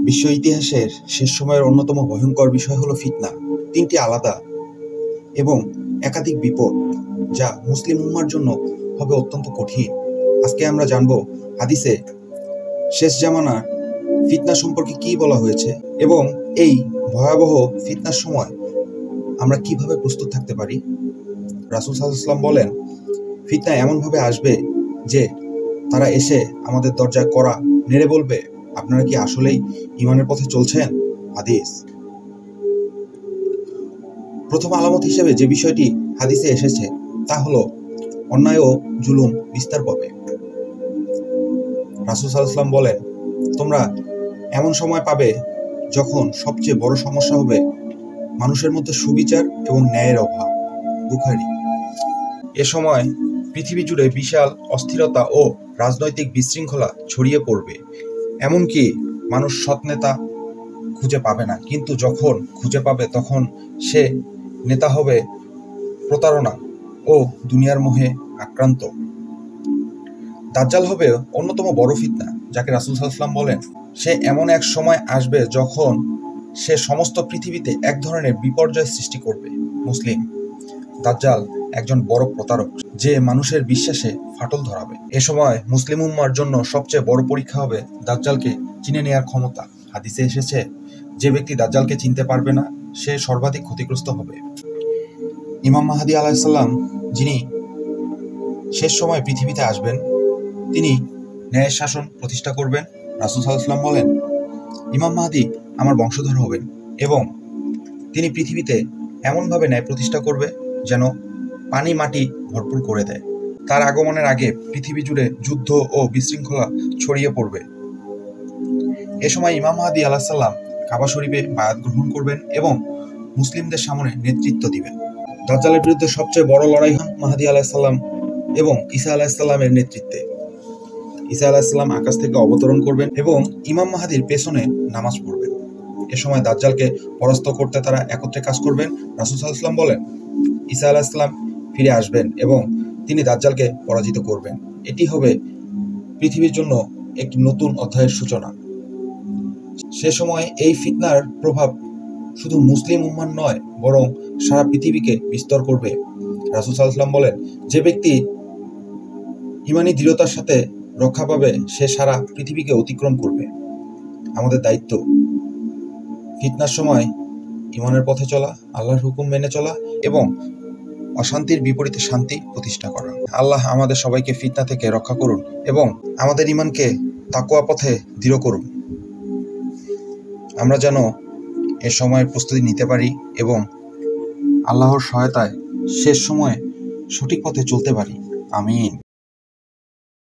বিশ্ব ইতিহাসের শেষ সময়ের অন্যতম ভয়ঙ্কর বিষয় হলো ফিতনা। তিনটি আলাদা এবং একাধিক বিপদ যা মুসলিম উম্মার জন্য হবে অত্যন্ত কঠিন। আজকে আমরা জানব হাদিসে শেষ জামানার ফিতনা সম্পর্কে কি বলা হয়েছে এবং এই ভয়াবহ ফিতনার সময় আমরা কিভাবে প্রস্তুত থাকতে পারি। রাসূল সাল্লাল্লাহু আলাইহি ওয়াসাল্লাম বলেন, ফিতনা এমনভাবে আসবে যে তারা এসে আমাদের দরজায় কড়া নেড়ে বলবে, আপনারা কি আসলেই ঈমানের পথে চলছেন? হাদিস। প্রথম আলামত হিসেবে যে বিষয়টি হাদিসে এসেছে তা হলো অন্যায় ও জুলুম বিস্তার পাবে। রাসূল সাল্লাল্লাহু আলাইহি ওয়াসাল্লাম বলেন, তোমরা এমন সময় পাবে যখন সবচেয়ে বড় সমস্যা হবে মানুষের মধ্যে সুবিচার এবং ন্যায়ের অভাব। বুখারী। এ সময় পৃথিবী জুড়ে বিশাল অস্থিরতা ও রাজনৈতিক বিশৃঙ্খলা ছড়িয়ে পড়বে। এমনকি মানুষ সৎ নেতা খুঁজে পাবে না, কিন্তু যখন খুঁজে পাবে তখন সে নেতা হবে প্রতারণা ও দুনিয়ার মোহে আক্রান্ত। দাজ্জাল হবে অন্যতম বড় ফিতনা, যাকে রাসূল সাল্লাল্লাহু আলাইহি ওয়াসাল্লাম বলেন, সে এমন এক সময় আসবে যখন সে সমস্ত পৃথিবীতে এক ধরনের বিপর্যয় সৃষ্টি করবে। মুসলিম। দাজ্জাল একজন বড় প্রতারক যে মানুষের বিশ্বাসে ফাটল ধরাবে। এ সময় মুসলিম উম্মার জন্য সবচেয়ে বড় পরীক্ষা হবে দাজ্জালকে চিনে নেওয়ার ক্ষমতা। হাদিসে এসেছে, যে ব্যক্তি দাজ্জালকে চিনতে পারবে না সে সর্বাধিক ক্ষতিগ্রস্ত হবে। ইমাম মাহদী আলাইহিস সালাম, যিনি শেষ সময় পৃথিবীতে আসবেন, তিনি ন্যায়ের শাসন প্রতিষ্ঠা করবেন। রাসূল সাল্লাল্লাহু আলাইহি ওয়াসাল্লাম বলেন, ইমাম মাহদী আমার বংশধর হবেন এবং তিনি পৃথিবীতে এমনভাবে ন্যায় প্রতিষ্ঠা করবে যেন পানি মাটি ভরপুর করে দেয়। তার আগমনের আগে পৃথিবী জুড়ে যুদ্ধ ও বিশৃঙ্খলা ছড়িয়ে পড়বে। এ সময় ইমাম মাহদী আলাইহিস সালাম কাবা শরীফে বায়াত গ্রহণ করবেন এবং মুসলিমদের সামনে নেতৃত্ব দিবেন। দাজ্জালের বিরুদ্ধে সবচেয়ে বড় লড়াই হন মাহদী আলাইহিস সালাম এবং ঈসা আলাইহিস সালামের নেতৃত্বে। ঈসা আলাইহিস সালাম আকাশ থেকে অবতরণ করবেন এবং ইমাম মাহদীর পেছনে নামাজ পড়বেন। এ সময় দাজ্জালকে পরাস্ত করতে তারা একত্রে কাজ করবেন। রাসূল সাল্লাল্লাহু আলাইহি ওয়াসাল্লাম বলেন, ঈসা আলাইহিস সালাম ফিরে আসবেন এবং তিনি দাজ্জালকে পরাজিত করবেন। এটি হবে পৃথিবীর জন্য একটি নতুন অধ্যায়ের সূচনা। সে সময় এই ফিতনার প্রভাব শুধু মুসলিম উম্মার নয়, বরং সারা পৃথিবীকে বিস্তার করবে। রাসূল সাল্লাল্লাহু আলাইহি ওয়াসাল্লাম বলেন, যে ব্যক্তি ঈমানী দৃঢ়তার সাথে রক্ষা পাবে সে সারা পৃথিবীকে অতিক্রম করবে। আমাদের দায়িত্ব ফিতনার সময় ঈমানের পথে চলা, আল্লাহর হুকুম মেনে চলা এবং অশান্তির বিপরীতে শান্তি প্রতিষ্ঠা করা। আল্লাহ আমাদের সবাইকে ফিতনা থেকে রক্ষা করুন এবং আমাদের ঈমানকে তাকওয়া পথে দৃঢ় করুন। আমরা যেন এ সময়ের প্রস্তুতি নিতে পারি এবং আল্লাহর সহায়তায় শেষ সময়ে সঠিক পথে চলতে পারি। আমিন।